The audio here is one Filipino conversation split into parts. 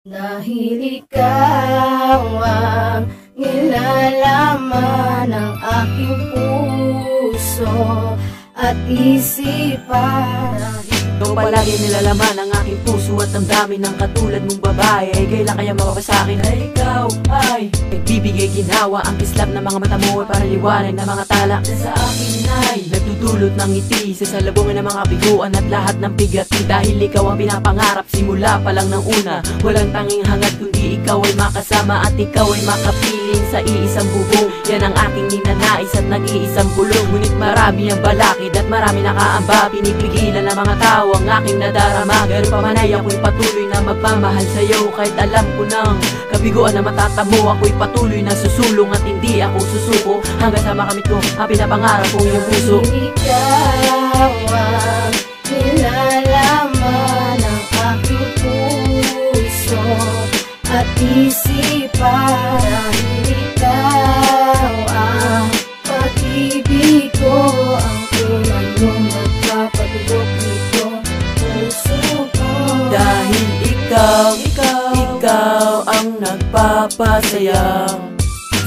Dahil ikaw ang nilalaman ng aking puso at isipan. Ikaw palagi nilalaman ang aking puso at damdamin ng katulad mong babae. Ay kailan kaya mapapasakin na ikaw ay nagbibigay ginhawa. Ang kislap ng mga mata mo ay parang liwanag na mga tala na sa akin ay nagdudulot ng ngiti sa salubungin ng mga biguan at lahat ng bigati. Dahil ikaw ang pinapangarap simula pa lang ng una. Walang tanging hangad kundi ikaw ay makasama at ikaw ay makapiling sa iisang bubong. Yan ang aking ninanais at nag-iisang bulong. Ngunit marami ang balakid at marami nakaamba. Pinipigilan ng mga tao ang aking nadarama. Pero pamanay ako'y patuloy na magmamahal sa'yo. Kahit alam ko ng kabiguan na matatamo, ako'y patuloy na susulong at hindi ako susuko hanggang sa makamit ko ang pinapangarap kong iyong puso. Ikaw ang nilalaman ng aking puso at isipan. Dahil ikaw ang pag-ibig ko, ang tulad mong nagpapatibok nito puso ko. Dahil ikaw ang nagpapasaya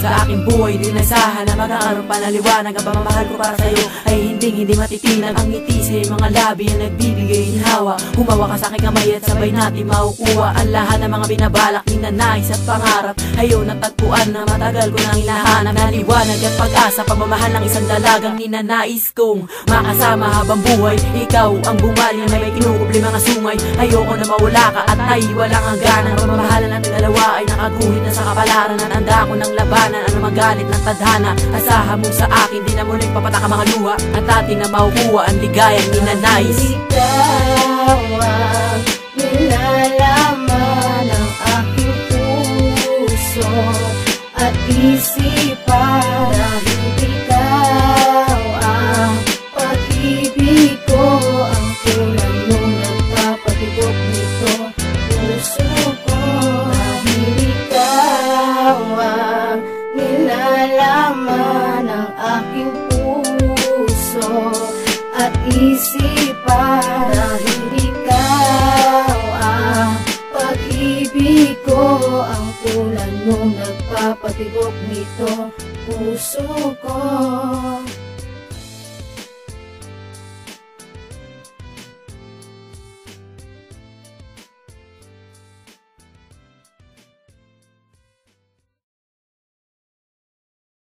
sa aking buhay. Di nasahan na magkakaroon pa na liwanag. Ang pamamahal ko para sa'yo ay hindi matitinag. Ang ngiti sa'yo mga labi ang nagbibigay inhawa. Humawa ka sa aking kamay at sabay natin makukuha ang lahat ng mga binabalak, ninanais at pangarap. Ayaw natagpuan na matagal ko nang hinahanap na liwanag at pag-asa. Pagmamahal ng isang dalagang ninanais kong makasama habang buhay. Ikaw ang bumali na may kinukubli mga sungay. Ayoko na mawala ka at ay walang hangganan. Ang pamamahalan natin dalawa ay nakaguhit na sa kapalaran. At handa ko ng labanan ang magalit ng tadhana. Asahan mo sa akin, di na mo nagpapatak ang mga luha at atin na makukuha ang ligayang ninanais. Ikaw ang nilalaman ng aking puso at isipan. Dahil ikaw ang pag-ibig ko, ang tulad mong nagpapatibok nito puso ko. Dahil ikaw ang nilalaman ng aking puso at isipan. Dahil ikaw ang pag-ibig ko, ang tulad mong nagpapatibok nito puso ko.